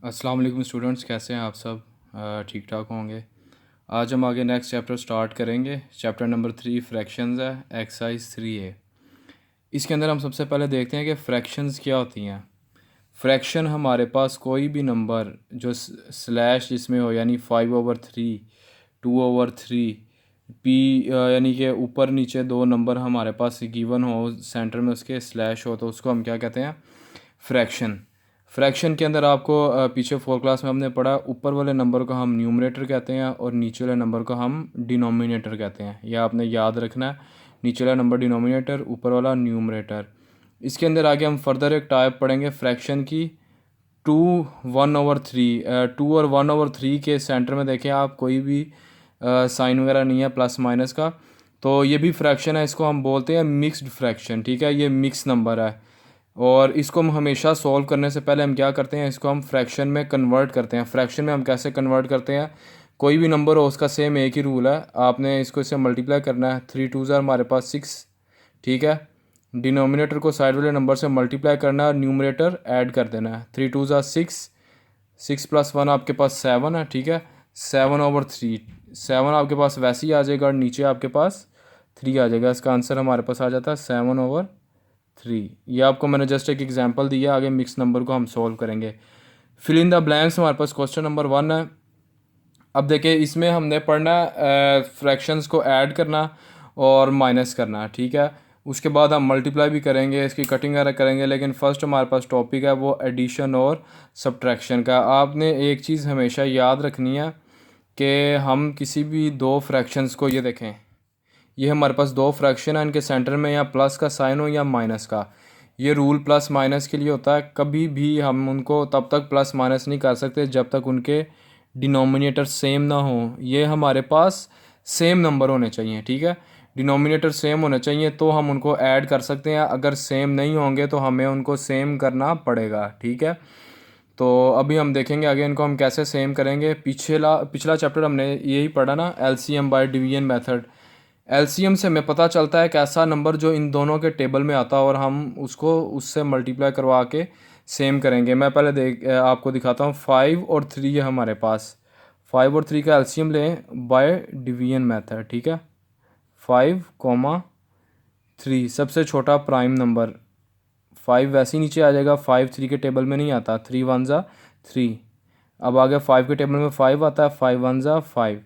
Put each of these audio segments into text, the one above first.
अस्सलाम वालेकुम स्टूडेंट्स, कैसे हैं आप सब? ठीक ठाक होंगे। आज हम आगे नेक्स्ट चैप्टर स्टार्ट करेंगे। चैप्टर नंबर 3 फ्रैक्शंस है, एक्सरसाइज 3A। इसके अंदर हम सबसे पहले देखते हैं कि फ्रैक्शंस क्या होती हैं। फ्रैक्शन हमारे पास कोई भी नंबर जो स्लैश जिसमें हो, यानी 5/3, 2/3, पी यानी कि ऊपर नीचे दो नंबर हमारे पास गिवन हो, सेंटर में उसके स्लैश हो, तो उसको हम क्या कहते हैं? फ्रैक्शन। फ्रैक्शन के अंदर आपको पीछे 4 क्लास में हमने पढ़ा, ऊपर वाले नंबर को हम न्यूमरेटर कहते हैं और नीचे वाले नंबर को हम डिनोमिनेटर कहते हैं। यह आपने याद रखना है, नीचे वाला नंबर डिनोमिनेटर, ऊपर वाला न्यूमरेटर। इसके अंदर आगे हम फर्दर एक टाइप पढ़ेंगे फ्रैक्शन की, 2/1/3। 2 और 1/3 के सेंटर में देखें आप, कोई भी साइन वगैरह नहीं है प्लस माइनस का, तो ये भी फ्रैक्शन है। इसको हम बोलते हैं मिक्स्ड फ्रैक्शन, ठीक है। ये मिक्स नंबर है और इसको हम हमेशा सॉल्व करने से पहले हम क्या करते हैं, इसको हम फ्रैक्शन में कन्वर्ट करते हैं। फ्रैक्शन में हम कैसे कन्वर्ट करते हैं? कोई भी नंबर हो उसका सेम एक ही रूल है, आपने इसको इससे मल्टीप्लाई करना है। 3 2 हमारे पास 6, ठीक है। डिनोमिनेटर को साइड वाले नंबर से मल्टीप्लाई करना है और न्यूमरेटर ऐड कर देना है। 3 2 6, 6 + 1 आपके पास 7 है, ठीक है। 7/3, 7 आपके पास वैसे ही आ जाएगा और नीचे आपके पास 3 आ जाएगा। इसका आंसर हमारे पास आ जाता है 7/3। ये आपको मैंने जस्ट एक एग्जांपल दिया, आगे मिक्स नंबर को हम सॉल्व करेंगे। फिल इन द ब्लैंक्स हमारे पास क्वेश्चन नंबर 1 है। अब देखिए, इसमें हमने पढ़ना फ्रैक्शंस को ऐड करना और माइनस करना, ठीक है। उसके बाद हम मल्टीप्लाई भी करेंगे, इसकी कटिंग वगैरह करेंगे, लेकिन फ़र्स्ट हमारे पास टॉपिक है वो एडिशन और सब्ट्रैक्शन का। आपने एक चीज़ हमेशा याद रखनी है कि हम किसी भी दो फ्रैक्शंस को, ये देखें, ये हमारे पास दो फ्रैक्शन है, इनके सेंटर में या प्लस का साइन हो या माइनस का। ये रूल प्लस माइनस के लिए होता है। कभी भी हम उनको तब तक प्लस माइनस नहीं कर सकते जब तक उनके डिनोमिनेटर सेम ना हो। ये हमारे पास सेम नंबर होने चाहिए, ठीक है। डिनोमिनेटर सेम होने चाहिए तो हम उनको ऐड कर सकते हैं, अगर सेम नहीं होंगे तो हमें उनको सेम करना पड़ेगा, ठीक है। तो अभी हम देखेंगे आगे इनको हम कैसे सेम करेंगे। पिछला चैप्टर हमने यही पढ़ा ना, LCM by division method. LCM से हमें पता चलता है एक ऐसा नंबर जो इन दोनों के टेबल में आता है और हम उसको उससे मल्टीप्लाई करवा के सेम करेंगे। मैं पहले आपको दिखाता हूँ। 5 और 3 है हमारे पास। 5 और 3 का एलसीएम लें बाय डिवीजन मेथड, ठीक है। 5, 3 सबसे छोटा प्राइम नंबर। 5 वैसे ही नीचे आ जाएगा, 5 3 के टेबल में नहीं आता। 3 1 3। अब आगे 5 के टेबल में 5 आता है, 5 1 5।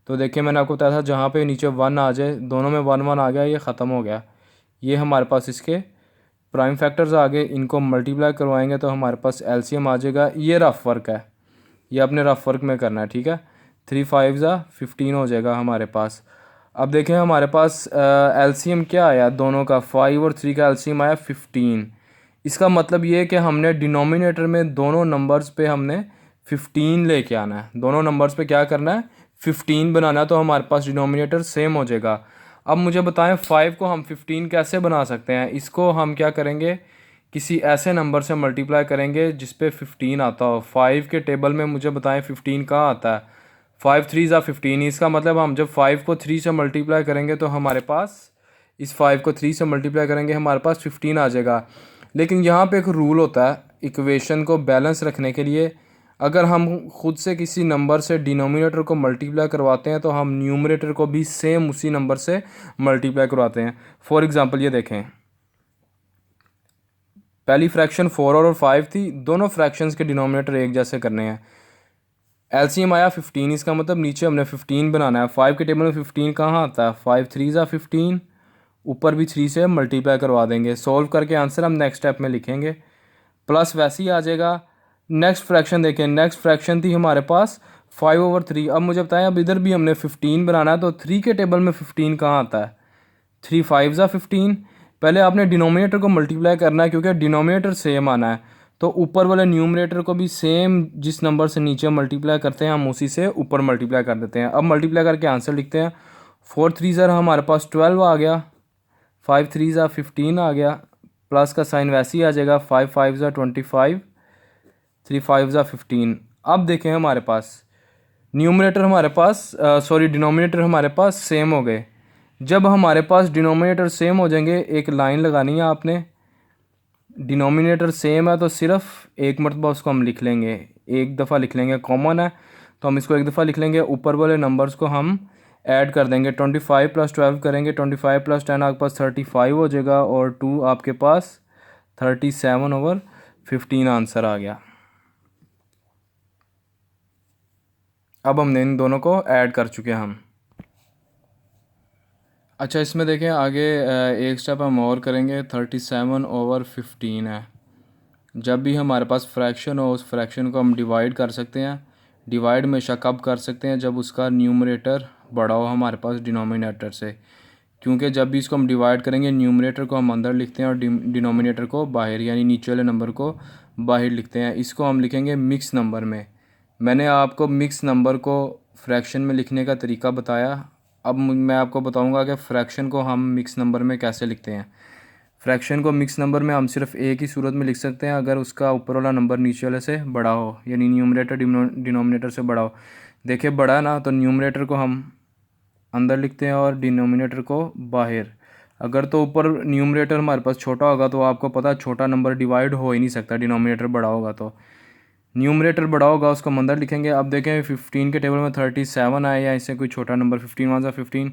तो देखिए, मैंने आपको बताया था जहाँ पे नीचे 1 आ जाए, दोनों में 1 1 आ गया, ये ख़त्म हो गया। ये हमारे पास इसके प्राइम फैक्टर्स आ गए, इनको मल्टीप्लाई करवाएंगे तो हमारे पास एलसीएम आ जाएगा। ये रफ वर्क है, ये अपने रफ वर्क में करना है, ठीक है। 3 5 15 हो जाएगा हमारे पास। अब देखें हमारे पास एलसीएम क्या आया दोनों का, 5 और 3 का एलसीएम आया 15। इसका मतलब ये है कि हमने डिनोमिनेटर में दोनों नंबर्स पे हमने 15 लेके आना है। दोनों नंबर्स पे क्या करना है? 15 बनाना है, तो हमारे पास डिनोमिनेटर सेम हो जाएगा। अब मुझे बताएं 5 को हम 15 कैसे बना सकते हैं? इसको हम क्या करेंगे, किसी ऐसे नंबर से मल्टीप्लाई करेंगे जिस पे 15 आता हो। 5 के टेबल में मुझे बताएं 15 कहाँ आता है? 5 3 15। इसका मतलब हम जब 5 को 3 से मल्टीप्लाई करेंगे तो हमारे पास, इस 5 को 3 से मल्टीप्लाई करेंगे हमारे पास 15 आ जाएगा। लेकिन यहाँ पे एक रूल होता है इक्वेशन को बैलेंस रखने के लिए। अगर हम खुद से किसी नंबर से डिनोमिनेटर को मल्टीप्लाई करवाते हैं तो हम न्यूमरेटर को भी सेम उसी नंबर से मल्टीप्लाई करवाते हैं। फॉर एग्ज़ाम्पल ये देखें, पहली फ्रैक्शन 4 और 5 थी, दोनों फ्रैक्शंस के डिनोमिनेटर एक जैसे करने हैं। एलसीएम आया 15, इसका मतलब नीचे हमने 15 बनाना है। 5 के टेबल में 15 कहाँ आता है? 5 3 15, ऊपर भी 3 से मल्टीप्लाई करवा देंगे। सॉल्व करके आंसर हम नेक्स्ट स्टेप में लिखेंगे, प्लस वैसे ही आ जाएगा। नेक्स्ट फ्रैक्शन देखें, नेक्स्ट फ्रैक्शन थी हमारे पास 5/3। अब मुझे बताएं, अब इधर भी हमने 15 बनाना है, तो 3 के टेबल में 15 कहाँ आता है? 3 5 15। पहले आपने डिनोमिनेटर को मल्टीप्लाई करना है क्योंकि डिनोमिनेटर सेम आना है, तो ऊपर वाले न्यूमरेटर को भी सेम जिस नंबर से नीचे मल्टीप्लाई करते हैं हम उसी से ऊपर मल्टीप्लाई कर देते हैं। अब मल्टीप्लाई करके आंसर लिखते हैं। 4 3 हमारे पास 12 आ गया, 5 3 15 आ गया, प्लस का साइन वैसे ही आ जाएगा। 5 5 25, 3 5 15। अब देखें हमारे पास न्यूमरेटर हमारे पास डिनोमिनेटर हमारे पास सेम हो गए। जब हमारे पास डिनोमिनेटर सेम हो जाएंगे, एक लाइन लगानी है आपने। डिनोमिनेटर सेम है तो सिर्फ एक मरतबा उसको हम लिख लेंगे, एक दफ़ा लिख लेंगे, कॉमन है तो हम इसको एक दफ़ा लिख लेंगे। ऊपर वाले नंबर्स को हम ऐड कर देंगे, 25 + 12 करेंगे, 25 + 10 आपके पास 35 हो जाएगा और 2 आपके पास 37/15 आंसर आ गया। अब हमने इन दोनों को ऐड कर चुके हैं हम। अच्छा, इसमें देखें आगे एक स्टेप हम और करेंगे, 37/15 है। जब भी हमारे पास फ्रैक्शन हो उस फ्रैक्शन को हम डिवाइड कर सकते हैं। डिवाइड हमेशा कब कर सकते हैं, जब उसका न्यूमरेटर बड़ा हो हमारे पास डिनोमिनेटर से, क्योंकि जब भी इसको हम डिवाइड करेंगे न्यूमरेटर को हम अंदर लिखते हैं और डिनोमिनेटर को बाहर, यानी नीचे वाले नंबर को बाहर लिखते हैं। इसको हम लिखेंगे मिक्स नंबर में। मैंने आपको मिक्स नंबर को फ्रैक्शन में लिखने का तरीका बताया। अब मैं आपको बताऊंगा कि फ्रैक्शन को हम मिक्स नंबर में कैसे लिखते हैं। फ्रैक्शन को मिक्स नंबर में हम सिर्फ एक ही सूरत में लिख सकते हैं, अगर उसका ऊपर वाला नंबर नीचे वाले से बड़ा हो, यानी न्यूमरेटर डिनोमिनेटर से बड़ा हो। देखिए बड़ा है ना, तो न्यूमरेटर को हम अंदर लिखते हैं और डिनोमिनेटर को बाहर। अगर तो ऊपर न्यूमरेटर हमारे पास छोटा होगा तो आपको पता है छोटा नंबर डिवाइड हो ही नहीं सकता, डिनोमिनेटर बड़ा होगा। तो न्यूमरेटर बड़ा होगा उसको हम अंदर लिखेंगे। अब देखें 15 के टेबल में 37 आया, या इससे कोई छोटा नंबर 15 1 15,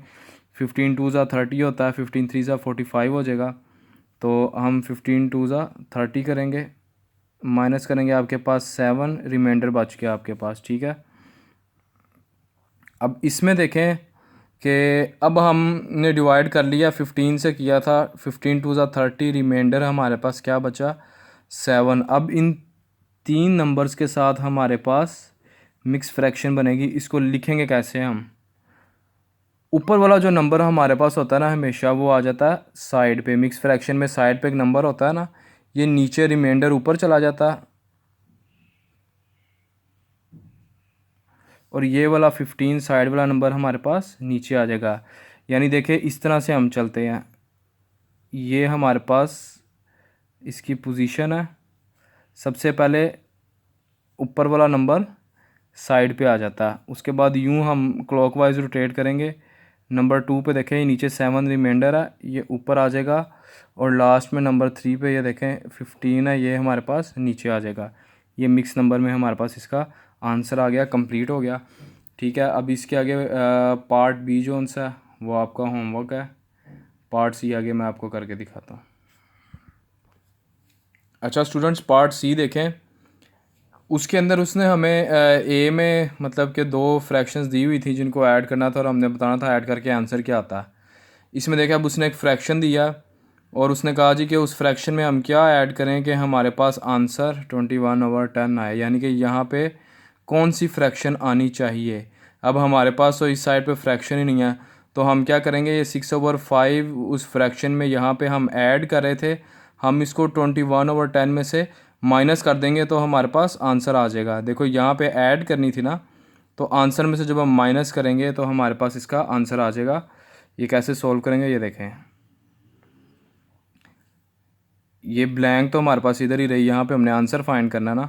15 2 30 होता है, 15 3 45 हो जाएगा। तो हम 15 2 30 करेंगे, माइनस करेंगे, आपके पास 7 रिमाइंडर बच गया आपके पास, ठीक है। अब इसमें देखें कि अब हमने डिवाइड कर लिया, 15 से किया था, 15 2 30, रिमाइंडर हमारे पास क्या बचा, 7। अब इन तीन नंबर्स के साथ हमारे पास मिक्स फ्रैक्शन बनेगी। इसको लिखेंगे कैसे हम, ऊपर वाला जो नंबर हमारे पास होता है ना हमेशा वो आ जाता है साइड पे। मिक्स फ्रैक्शन में साइड पे एक नंबर होता है ना, ये नीचे रिमाइंडर ऊपर चला जाता है और ये वाला 15 साइड वाला नंबर हमारे पास नीचे आ जाएगा। यानी देखिए इस तरह से हम चलते हैं, ये हमारे पास इसकी पोजीशन है। सबसे पहले ऊपर वाला नंबर साइड पे आ जाता है, उसके बाद यूं हम क्लॉकवाइज रोटेट करेंगे। नंबर 2 पे देखें नीचे 7 रिमाइंडर है, ये ऊपर आ जाएगा और लास्ट में नंबर 3 पे ये देखें 15 है, ये हमारे पास नीचे आ जाएगा। ये मिक्स नंबर में हमारे पास इसका आंसर आ गया, कंप्लीट हो गया, ठीक है। अब इसके आगे पार्ट बी जो सा है वो आपका होमवर्क है, पार्ट सी आगे मैं आपको करके दिखाता हूँ। अच्छा स्टूडेंट्स, पार्ट सी देखें, उसके अंदर उसने हमें ए में मतलब कि 2 फ्रैक्शंस दी हुई थी जिनको ऐड करना था और हमने बताना था ऐड करके आंसर क्या आता है। इसमें देखा अब उसने एक फ्रैक्शन दिया और उसने कहा जी कि उस फ्रैक्शन में हम क्या ऐड करें कि हमारे पास आंसर 21/10 आए, यानी कि यहाँ पे कौन सी फ्रैक्शन आनी चाहिए। अब हमारे पास तो इस साइड पे फ्रैक्शन ही नहीं है, तो हम क्या करेंगे, ये 6/5 उस फ्रैक्शन में यहाँ पे हम ऐड कर रहे थे, हम इसको 21/10 में से माइनस कर देंगे तो हमारे पास आंसर आ जाएगा। देखो यहाँ पे ऐड करनी थी ना, तो आंसर में से जब हम माइनस करेंगे तो हमारे पास इसका आंसर आ जाएगा। ये कैसे सॉल्व करेंगे ये देखें, ये ब्लैंक तो हमारे पास इधर ही रही, यहाँ पे हमने आंसर फाइंड करना ना,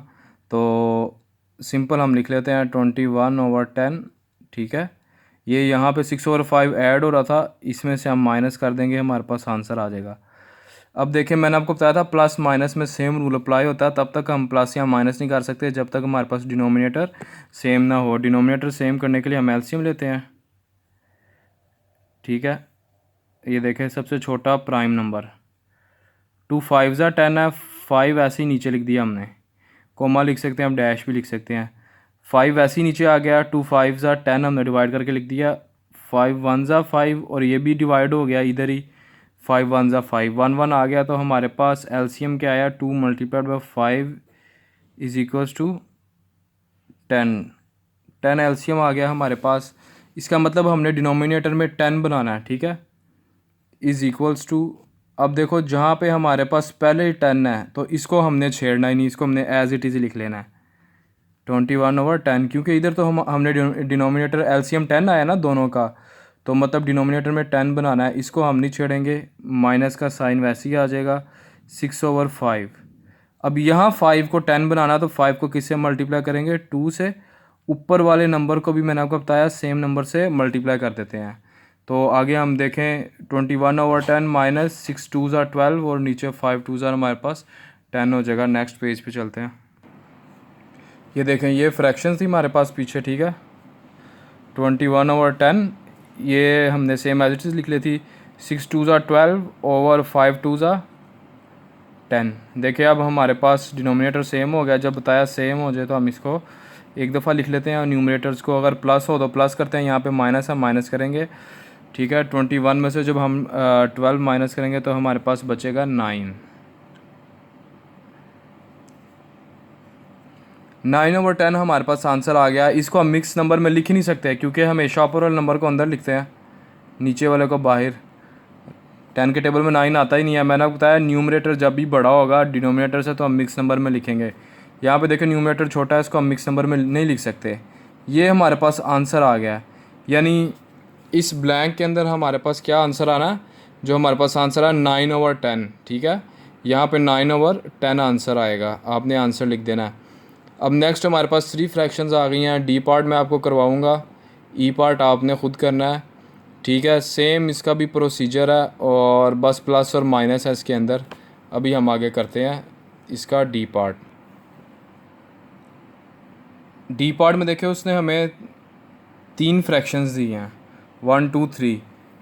तो सिंपल हम लिख लेते हैं 21/10, ठीक है। ये यहाँ पे 6/5 ऐड हो रहा था, इसमें से हम माइनस कर देंगे, हमारे पास आंसर आ जाएगा। अब देखिए मैंने आपको बताया था प्लस माइनस में सेम रूल अप्लाई होता है, तब तक हम प्लस या माइनस नहीं कर सकते जब तक हमारे पास डिनोमिनेटर सेम ना हो। डिनोमिनेटर सेम करने के लिए हम एलसीएम लेते हैं, ठीक है। ये देखें सबसे छोटा प्राइम नंबर 2 5 10 है, 5 ऐसे ही नीचे लिख दिया हमने, कोमा लिख सकते हैं, हम डैश भी लिख सकते हैं। 5 ऐसे ही नीचे आ गया, 2 5 10 हमने डिवाइड करके लिख दिया, 5 1 5 और ये भी डिवाइड हो गया इधर ही, 5 1 5 1 1 आ गया। तो हमारे पास एलसीएम क्या आया, 2 × 5 = 10। 10 एलसीएम आ गया हमारे पास। इसका मतलब हमने डिनोमिनेटर में 10 बनाना है, ठीक है, = अब देखो जहाँ पे हमारे पास पहले ही 10 है तो इसको हमने छेड़ना ही नहीं, इसको हमने एज इट इज़ लिख लेना है 21/10, क्योंकि इधर तो हमने डिनोमिनेटर एलसीएम 10 आया ना दोनों का, तो मतलब डिनोमिनेटर में 10 बनाना है, इसको हम नहीं छेड़ेंगे, माइनस का साइन वैसे ही आ जाएगा 6/5। अब यहाँ 5 को 10 बनाना, तो 5 को किससे मल्टीप्लाई करेंगे, 2 से। ऊपर वाले नंबर को भी मैंने आपको बताया सेम नंबर से मल्टीप्लाई कर देते हैं। तो आगे हम देखें 21/10 माइनस 6 2 12 और नीचे 5 2 हमारे पास 10 हो जाएगा। नेक्स्ट पेज पे चलते हैं। ये देखें, ये फ्रैक्शन थी हमारे पास पीछे, ठीक है। 21/10 ये हमने सेम एज इट इज़ लिख ली थी। 6 2 = 12 ओवर 5 2 10। देखिए अब हमारे पास डिनोमिनेटर सेम हो गया। जब बताया सेम हो जाए तो हम इसको एक दफ़ा लिख लेते हैं और न्यूमरेटर्स को अगर प्लस हो तो प्लस करते हैं, यहाँ पे माइनस है माइनस करेंगे, ठीक है। 21 में से जब हम 12 माइनस करेंगे तो हमारे पास बचेगा 9। 9/10 हमारे पास आंसर आ गया। इसको हम मिक्स नंबर में लिख ही नहीं सकते क्योंकि हमेशा ऊपर वाले नंबर को अंदर लिखते हैं, नीचे वाले को बाहर। 10 के टेबल में 9 आता ही नहीं है। मैंने आपको बताया न्यूमरेटर जब भी बड़ा होगा डिनोमिनेटर से तो हम मिक्स नंबर में लिखेंगे। यहाँ पे देखो न्यूमरेटर छोटा है, इसको हम मिक्स नंबर में नहीं लिख सकते। ये हमारे पास आंसर आ गया है। यानी इस ब्लैंक के अंदर हमारे पास क्या आंसर आना है, जो हमारे पास आंसर है 9/10, ठीक है। यहाँ पे 9/10 आंसर आएगा, आपने आंसर लिख देना है। अब नेक्स्ट हमारे पास 3 फ्रैक्शंस आ गई हैं। डी पार्ट मैं आपको करवाऊँगा, ई पार्ट आपने ख़ुद करना है, ठीक है। सेम इसका भी प्रोसीजर है और बस प्लस और माइनस है इसके अंदर। अभी हम आगे करते हैं इसका डी पार्ट। डी पार्ट में देखिए उसने हमें 3 फ्रैक्शंस दिए हैं, 1 2 3।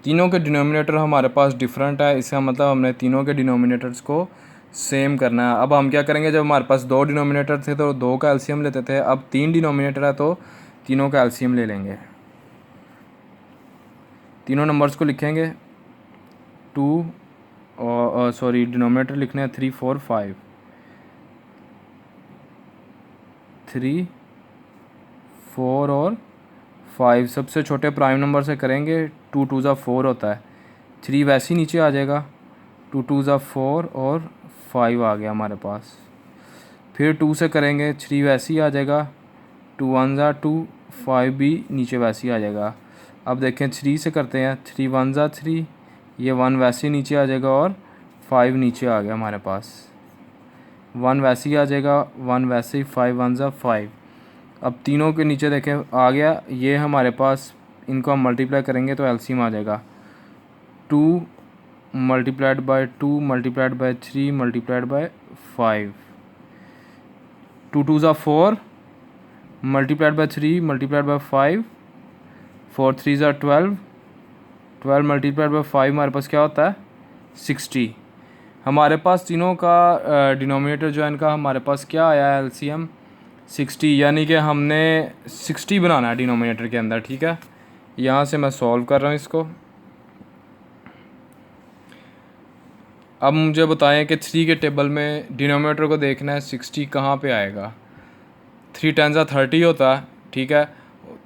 तीनों के डिनोमिनेटर हमारे पास डिफरेंट है, इसका मतलब हमने तीनों के डिनोमिनेटर्स को सेम करना है। अब हम क्या करेंगे, जब हमारे पास 2 डिनोमिनेटर थे तो 2 का एलसीएम लेते थे, अब 3 डिनोमिनेटर है तो तीनों का एलसीएम ले लेंगे। तीनों नंबर्स को लिखेंगे 2 और सॉरी डिनोमिनेटर लिखने हैं 3 4 5। 3 4 और 5 सबसे छोटे प्राइम नंबर से करेंगे। 2 2 ज़ा 4 होता है, 3 वैसे ही नीचे आ जाएगा। 2 2 ज़ा 4 और 5 आ गया हमारे पास। फिर 2 से करेंगे, 3 वैसे ही आ जाएगा। 2 1 ज़ा 2, 5 भी नीचे वैसे ही आ जाएगा। अब देखें 3 से करते हैं, 3 1 ज़ा 3, ये 1 वैसे ही नीचे आ जाएगा और 5 नीचे आ गया हमारे पास। 1 वैसे ही आ जाएगा, 1 वैसे ही, 5 1 ज़ा 5। अब तीनों के नीचे देखें आ गया, ये हमारे पास इनको हम मल्टीप्लाई करेंगे तो एलसीएम आ जाएगा 2 multiplied bye 2 multiplied by 3 multiplied by 5। 2 2 ज़ा 4 मल्टीप्लाइड बाय 3 मल्टीप्लाइड बाय 5। 4 3 ज़ा 12, 12 मल्टीप्लाइड बाय 5 हमारे पास क्या होता है 60। हमारे पास तीनों का डिनोमिनेटर जो है इनका हमारे पास क्या आया है एलसीएम 60, यानी कि हमने 60 बनाना है डिनोमिनेटर के अंदर, ठीक है। यहाँ से मैं सॉल्व कर रहा हूँ इसको। अब मुझे बताएं कि 3 के टेबल में डिनोमिनेटर को देखना है 60 कहाँ पे आएगा। 3 10 ज़ा 30 होता है, ठीक है।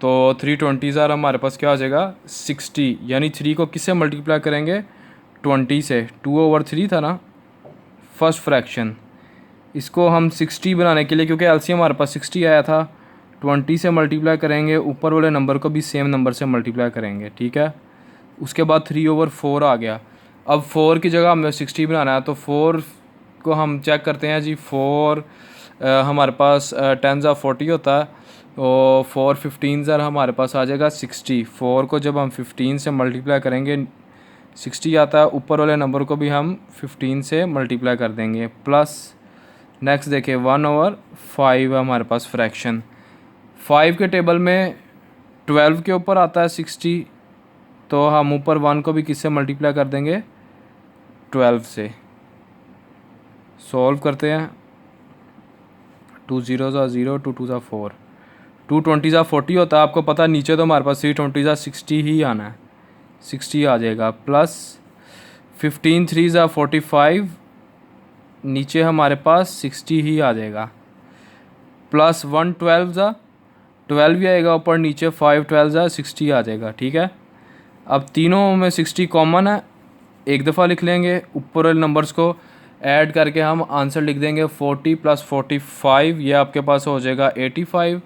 तो 3 20 ज़ा हमारे पास क्या हो जाएगा 60, यानी 3 को किससे मल्टीप्लाई करेंगे 20 से। 2/3 था ना फर्स्ट फ्रैक्शन, इसको हम 60 बनाने के लिए, क्योंकि एलसीएम हमारे पास 60 आया था, 20 से मल्टीप्लाई करेंगे, ऊपर वाले नंबर को भी सेम नंबर से मल्टीप्लाई करेंगे, ठीक है। उसके बाद 3/4 आ गया। अब 4 की जगह हमें 60 बनाना है तो 4 को हम चेक करते हैं जी। 4 हमारे पास 10 ज़ा 40 होता है और 4 15 ज़ा हमारे पास आ जाएगा 60। 4 को जब हम 15 से मल्टीप्लाई करेंगे 60 आता है, ऊपर वाले नंबर को भी हम 15 से मल्टीप्लाई कर देंगे प्लस। नेक्स्ट देखिए 1/5 हमारे पास फ्रैक्शन। 5 के टेबल में 12 के ऊपर आता है 60, तो हम ऊपर 1 को भी किससे मल्टीप्लाई कर देंगे 12 से। सॉल्व करते हैं, 2 0 ज़ा 0, 2 2 ज़ा 4, 2 20 ज़ा 40 होता है, आपको पता है नीचे तो हमारे पास 3 20 ज़ा 60 ही आना है, 60 आ जाएगा प्लस 15 3 ज़ा 45, नीचे हमारे पास 60 ही आ जाएगा प्लस 1 12 ज़ा 12 भी आएगा ऊपर, नीचे 5 12 ज़ा 60 आ जाएगा, ठीक है। अब तीनों में 60 कॉमन है, एक दफ़ा लिख लेंगे, ऊपर वाले नंबर्स को ऐड करके हम आंसर लिख देंगे 40 + 45, ये आपके पास हो जाएगा 85।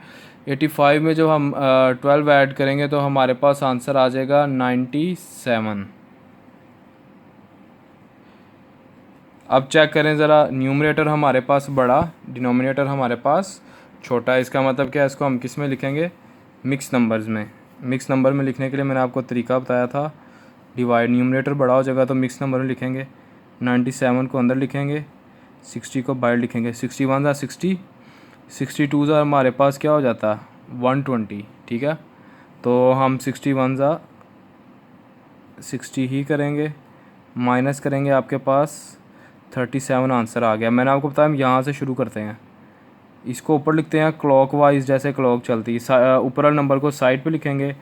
85 में जो हम 12 ऐड करेंगे तो हमारे पास आंसर आ जाएगा 97। अब चेक करें ज़रा, न्यूमरेटर हमारे पास बड़ा, डिनोमिनेटर हमारे पास छोटा है। इसका मतलब क्या है, इसको हम किस में लिखेंगे मिक्स नंबर्स में। मिक्स नंबर में लिखने के लिए मैंने आपको तरीका बताया था, डिवाइड। न्यूमरेटर बड़ा हो जाएगा तो मिक्स नंबर में लिखेंगे, 97 को अंदर लिखेंगे, 60 को बाहर लिखेंगे। 61 ज़ा 60, 62 ज़ा हमारे पास क्या हो जाता है 120, ठीक है। तो हम 61 ज़ा 60 ही करेंगे, माइनस करेंगे, आपके पास 37 आंसर आ गया। मैंने आपको बताया हम यहाँ से शुरू करते हैं, इसको ऊपर लिखते हैं क्लॉकवाइज, जैसे क्लॉक चलती है। ऊपर वाले नंबर को साइड पे लिखेंगे,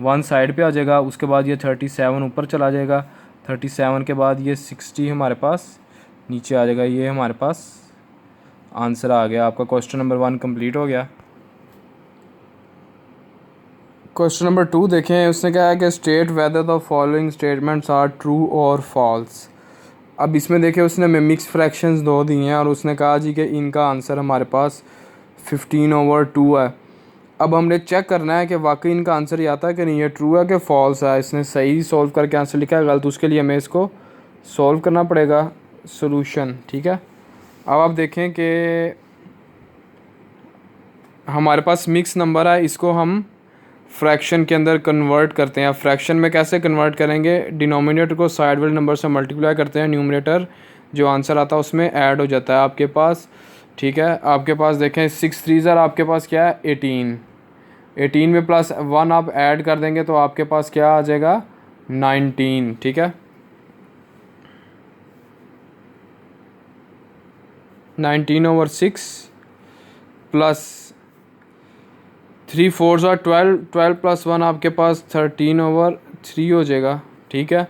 1 साइड पे आ जाएगा, उसके बाद ये 37 ऊपर चला जाएगा, 37 के बाद ये 60 हमारे पास नीचे आ जाएगा। ये हमारे पास आंसर आ गया। आपका क्वेश्चन नंबर 1 कंप्लीट हो गया। क्वेश्चन नंबर 2 देखें, उसने कहा है कि state whether the following statements are true और फॉल्स। अब इसमें देखें उसने हमें मिक्स फ्रैक्शंस दो दिए हैं और उसने कहा जी कि इनका आंसर हमारे पास 15/2 है। अब हमने चेक करना है कि वाकई इनका आंसर ये आता है कि नहीं, ये ट्रू है कि फॉल्स है। इसने सही सॉल्व करके आंसर लिखा है, गलत, उसके लिए हमें इसको सॉल्व करना पड़ेगा सॉल्यूशन, ठीक है। अब आप देखें कि हमारे पास मिक्स नंबर है, इसको हम फ्रैक्शन के अंदर कन्वर्ट करते हैं। फ्रैक्शन में कैसे कन्वर्ट करेंगे, डिनोमिनेटर को साइड वाले नंबर से मल्टीप्लाई करते हैं, न्यूमरेटर जो आंसर आता है उसमें ऐड हो जाता है आपके पास, ठीक है। आपके पास देखें 6 3 ज़र आपके पास क्या है 18 में प्लस 1 आप ऐड कर देंगे तो आपके पास क्या आ जाएगा 19, ठीक है। 19/6 प्लस 3 4 और 12 प्लस 1 आपके पास 13/3 हो जाएगा, ठीक है।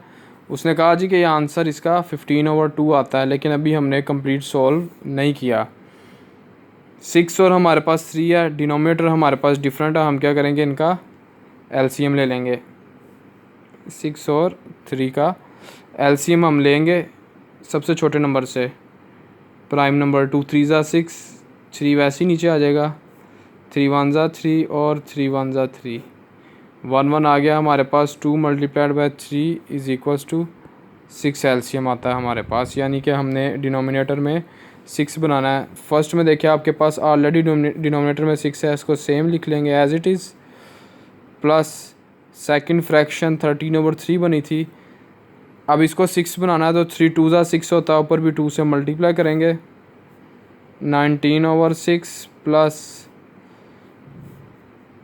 उसने कहा जी कि ये आंसर इसका 15/2 आता है, लेकिन अभी हमने कंप्लीट सॉल्व नहीं किया। 6 और हमारे पास 3 है, डिनोमिनेटर हमारे पास डिफरेंट है, हम क्या करेंगे इनका एलसीएम ले लेंगे। 6 और 3 का एलसीएम हम लेंगे सबसे छोटे नंबर से, प्राइम नंबर 2 3 ज़ा 6, 3 वैसे ही नीचे आ जाएगा, 3 1 ज़ा 3 और 3 1 ज़ा 3, 1 1 आ गया हमारे पास। 2 multiplied by 3 is equals to 6 LCM आता है हमारे पास, यानी कि हमने डिनोमिनेटर में 6 बनाना है। फर्स्ट में देखिए आपके पास ऑलरेडी डिनोमिनेटर में 6 है, इसको सेम लिख लेंगे as it is, plus second fraction 13/3 बनी थी। अब इसको 6 बनाना है तो 3 2 ज़ा 6 होता है, ऊपर भी 2 से मल्टीप्लाई करेंगे, 19/6 प्लस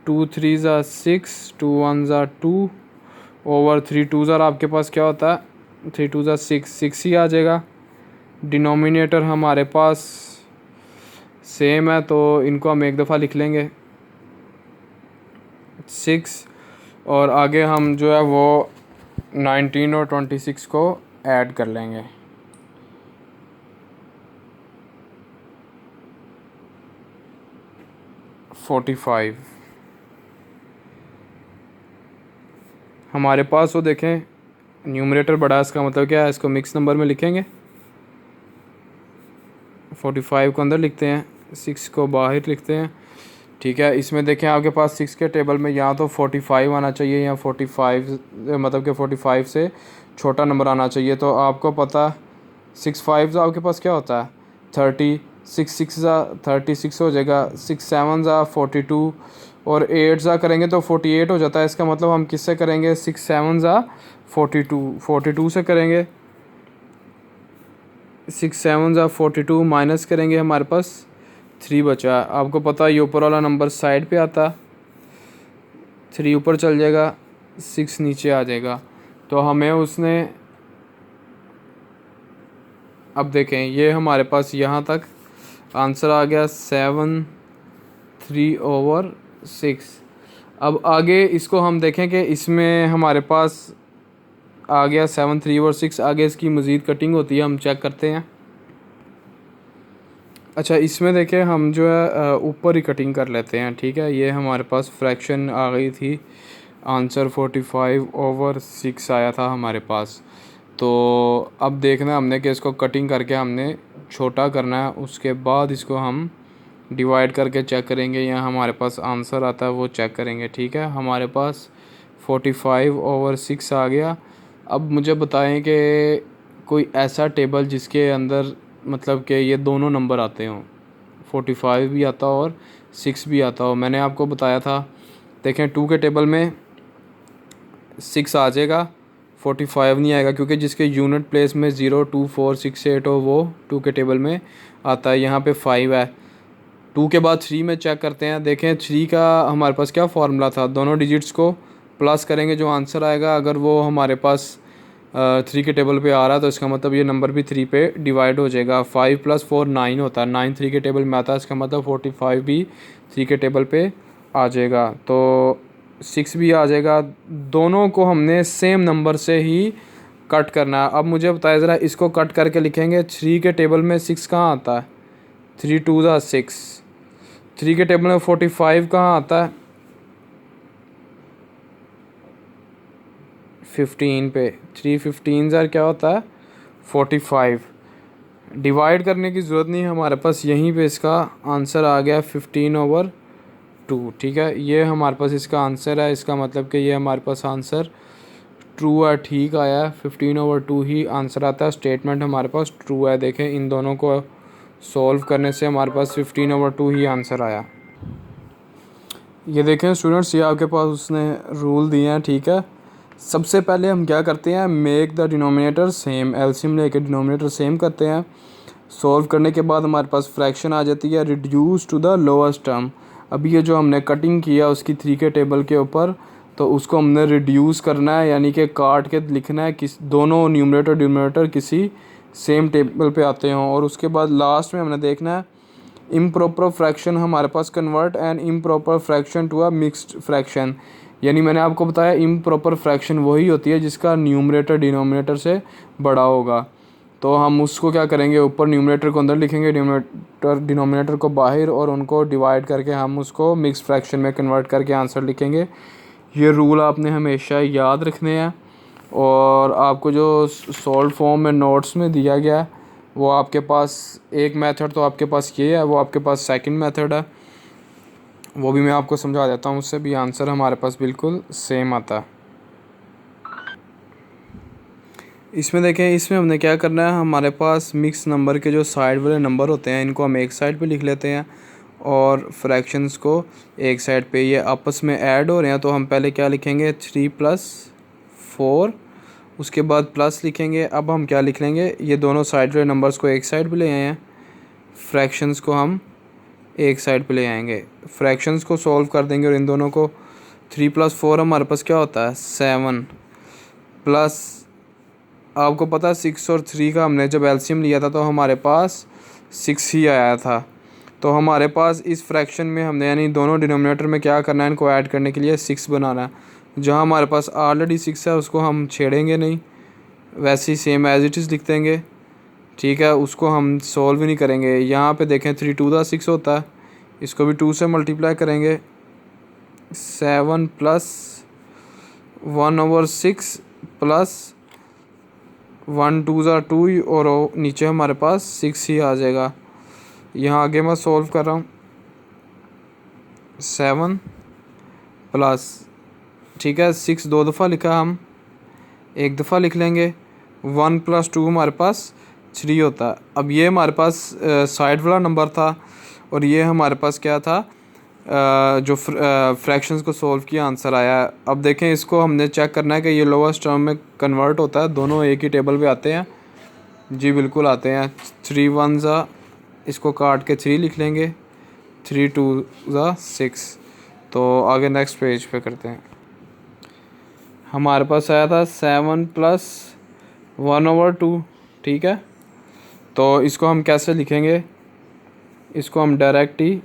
2 3 ज़ा 6, 2 1 ज़ा 2 ओवर 3 2 ज़ा आपके पास क्या होता है 3 2 ज़ा 6 ही आ जाएगा। डिनोमिनेटर हमारे पास सेम है तो इनको हम एक दफ़ा लिख लेंगे 6, और आगे हम जो है वो 19 और 26 को ऐड कर लेंगे। $45 हमारे पास वो देखें न्यूमरेटर बड़ा है, इसका मतलब क्या है, इसको मिक्स नंबर में लिखेंगे, 45 को अंदर लिखते हैं, 6 को बाहर लिखते हैं, ठीक है। इसमें देखें आपके पास 6 के टेबल में या तो 45 आना चाहिए या 45 मतलब कि 45 से छोटा नंबर आना चाहिए। तो आपको पता 6 5 आपके पास क्या होता है 30, 6 6 ज़ा 36 हो जाएगा, 6 7 ज़ा 42 और 8 ज़ा करेंगे तो 48 हो जाता है। इसका मतलब हम किससे करेंगे 6 7 ज़ा 42 से करेंगे, 6 7 ज़ा 42 माइनस करेंगे, हमारे पास 3 बचा। आपको पता है ये ऊपर वाला नंबर साइड पे आता, 3 ऊपर चल जाएगा, 6 नीचे आ जाएगा। तो हमें उसने अब देखें ये हमारे पास यहाँ तक आंसर आ गया 7 3/6। अब आगे इसको हम देखें कि इसमें हमारे पास आ गया 7 3/6, आगे इसकी मज़ीद कटिंग होती है, हम चेक करते हैं। अच्छा इसमें देखें हम जो है ऊपर ही कटिंग कर लेते हैं, ठीक है। ये हमारे पास फ्रैक्शन आ गई थी, आंसर 45/6 आया था हमारे पास। तो अब देखना हमने कि इसको कटिंग करके हमने छोटा करना है, उसके बाद इसको हम डिवाइड करके चेक करेंगे, या हमारे पास आंसर आता है वो चेक करेंगे, ठीक है। हमारे पास 45/6 आ गया। अब मुझे बताएं कि कोई ऐसा टेबल जिसके अंदर मतलब कि ये दोनों नंबर आते हों, 45 भी आता हो और 6 भी आता हो। मैंने आपको बताया था, देखें 2 के टेबल में 6 आ जाएगा, 45 नहीं आएगा, क्योंकि जिसके यूनिट प्लेस में 0 2 4 6 8 हो वो 2 के टेबल में आता है। यहाँ पे 5 है, 2 के बाद 3 में चेक करते हैं। देखें 3 का हमारे पास क्या फार्मूला था, दोनों डिजिट्स को प्लस करेंगे, जो आंसर आएगा अगर वो हमारे पास 3 के टेबल पे आ रहा है तो इसका मतलब ये नंबर भी 3 पे डिवाइड हो जाएगा। 5 + 4 9 होता है, 9 3 के टेबल में आता है, इसका मतलब 45 भी 3 के टेबल पे आ जाएगा, तो 6 भी आ जाएगा। दोनों को हमने सेम नंबर से ही कट करना है। अब मुझे बताया ज़रा, इसको कट करके लिखेंगे। 3 के टेबल में 6 कहाँ आता है, 3 2 ज़ा 6। 3 के टेबल में 45 कहाँ आता है, 15 पे। 3 15 ज़ार क्या होता है, 45। डिवाइड करने की ज़रूरत नहीं है हमारे पास, यहीं पे इसका आंसर आ गया 15/2। ठीक है, ये हमारे पास इसका आंसर है। इसका मतलब कि ये हमारे पास आंसर ट्रू है, ठीक आया है। 15/2 ही आंसर आता है, स्टेटमेंट हमारे पास ट्रू है। देखें इन दोनों को सॉल्व करने से हमारे पास 15/2 ही आंसर आया। ये देखें स्टूडेंट्स, ये आपके पास उसने रूल दिए हैं। ठीक है, सबसे पहले हम क्या करते हैं, make the denominator same, LCM लेके डिनोमिनेटर सेम करते हैं। सॉल्व करने के बाद हमारे पास फ्रैक्शन आ जाती है, reduce to the lowest term. अभी ये जो हमने कटिंग किया उसकी 3 के टेबल के ऊपर, तो उसको हमने रिड्यूस करना है, यानी कि काट के लिखना है किस दोनों न्यूमरेटर डिनोमिनेटर किसी सेम टेबल पे आते हों। और उसके बाद लास्ट में हमने देखना है इम्प्रॉपर फ्रैक्शन हमारे पास convert and improper fraction to a mixed fraction. यानी मैंने आपको बताया इम्प्रॉपर फ्रैक्शन वही होती है जिसका न्यूमरेटर डिनोमिनेटर से बड़ा होगा। तो हम उसको क्या करेंगे, ऊपर न्यूमरेटर को अंदर लिखेंगे, डिनोमिनेटर को बाहर, और उनको डिवाइड करके हम उसको मिक्स फ्रैक्शन में कन्वर्ट करके आंसर लिखेंगे। ये रूल आपने हमेशा याद रखने हैं। और आपको जो सॉल्व फॉर्म में नोट्स में दिया गया है वो आपके पास एक मेथड तो आपके पास ये है, वो आपके पास सेकंड मेथड है, वो भी मैं आपको समझा देता हूँ। उससे भी आंसर हमारे पास बिल्कुल सेम आता है। इसमें देखें, इसमें हमने क्या करना है, हमारे पास मिक्स नंबर के जो साइड वाले नंबर होते हैं इनको हम एक साइड पे लिख लेते हैं और फ्रैक्शंस को एक साइड पे। ये आपस में ऐड हो रहे हैं तो हम पहले क्या लिखेंगे, 3 + 4, उसके बाद प्लस लिखेंगे। अब हम क्या लिख लेंगे, ये दोनों साइड वाले नंबर्स को एक साइड पे ले आए हैं, फ्रैक्शंस को हम एक साइड पे ले आएंगे, फ्रैक्शंस को सॉल्व कर देंगे। और इन दोनों को 3 + 4 हमारे पास क्या होता है, 7, प्लस आपको पता है 6 और 3 का हमने जब एलसीएम लिया था तो हमारे पास 6 ही आया था। तो हमारे पास इस फ्रैक्शन में हमने यानी दोनों डिनोमिनेटर में क्या करना है, इनको ऐड करने के लिए 6 बनाना है। जहाँ हमारे पास ऑलरेडी 6 है उसको हम छेड़ेंगे नहीं, वैसे ही सेम एज इट इज़ लिख देंगे। ठीक है, उसको हम सॉल्व ही नहीं करेंगे। यहाँ पे देखें 3 2 ज़ा 6 होता है, इसको भी 2 से मल्टीप्लाई करेंगे। 7 + 1/6 प्लस 1 2 ज़ा 2 और नीचे हमारे पास 6 ही आ जाएगा। यहाँ आगे मैं सॉल्व कर रहा हूँ, 7 प्लस, ठीक है 6 2 दफ़ा लिखा, हम एक दफ़ा लिख लेंगे। 1 + 2 हमारे पास 3 होता है। अब ये हमारे पास साइड वाला नंबर था और ये हमारे पास क्या था, जो फ्रैक्शंस को सॉल्व किया आंसर आया। अब देखें इसको हमने चेक करना है कि ये लोएस्ट टर्म में कन्वर्ट होता है, दोनों एक ही टेबल पे आते हैं। जी बिल्कुल आते हैं। 3 1 ज़ा, इसको काट के 3 लिख लेंगे, 3 2 ज़ा 6। तो आगे नेक्स्ट पेज पे करते हैं। हमारे पास आया था 7 + 1/2। ठीक है, तो इसको हम कैसे लिखेंगे, इसको हम डायरेक्ट ही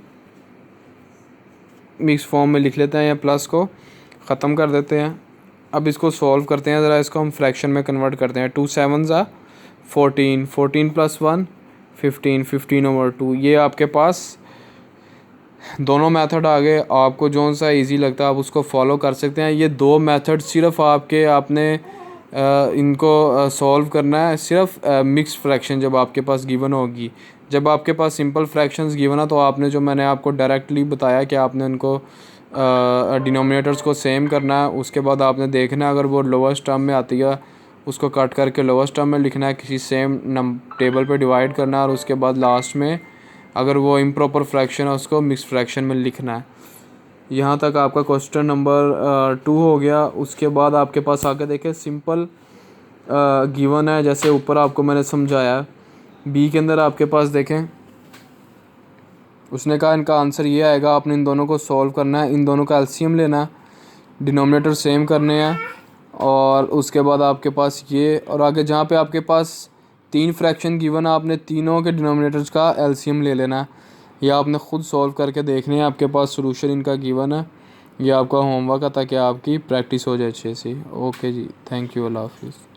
मिक्स फॉर्म में लिख लेते हैं या प्लस को ख़त्म कर देते हैं। अब इसको सॉल्व करते हैं ज़रा, इसको हम फ्रैक्शन में कन्वर्ट करते हैं। 2 7 ज़ा 14, 14 + 1 15, 15/2। ये आपके पास दोनों मेथड आ गए। आपको जो सा इजी लगता है आप उसको फॉलो कर सकते हैं। ये दो मेथड सिर्फ आपने इनको सॉल्व करना है, सिर्फ मिक्स फ्रैक्शन जब आपके पास गिवन होगी। जब आपके पास सिंपल फ्रैक्शंस गिवन है तो आपने जो मैंने आपको डायरेक्टली बताया कि आपने उनको डिनोमिनेटर्स को सेम करना है। उसके बाद आपने देखना है अगर वो लोवेस्ट टर्म में आती है उसको कट करके लोवेस्ट टर्म में लिखना है, किसी सेम टेबल पे डिवाइड करना है और उसके बाद लास्ट में अगर वो इम्प्रॉपर फ्रैक्शन है उसको मिक्स फ्रैक्शन में लिखना है। यहाँ तक आपका क्वेश्चन नंबर 2 हो गया। उसके बाद आपके पास आके देखें सिंपल गिवन है, जैसे ऊपर आपको मैंने समझाया। बी के अंदर आपके पास देखें उसने कहा इनका आंसर ये आएगा, आपने इन दोनों को सॉल्व करना है, इन दोनों का एलसीएम लेना है, डिनोमिनेटर सेम करने हैं, और उसके बाद आपके पास ये, और आगे जहाँ पे आपके पास 3 फ्रैक्शन गिवन है आपने तीनों के डिनोमिनेटर्स का एलसीएम ले लेना है। ये आपने ख़ुद सॉल्व करके देखने हैं, आपके पास सॉल्यूशन इनका गिवन है। ये आपका होमवर्क है ताकि आपकी प्रैक्टिस हो जाए अच्छे से। ओके जी, थैंक यू, अल्लाह हाफिज़।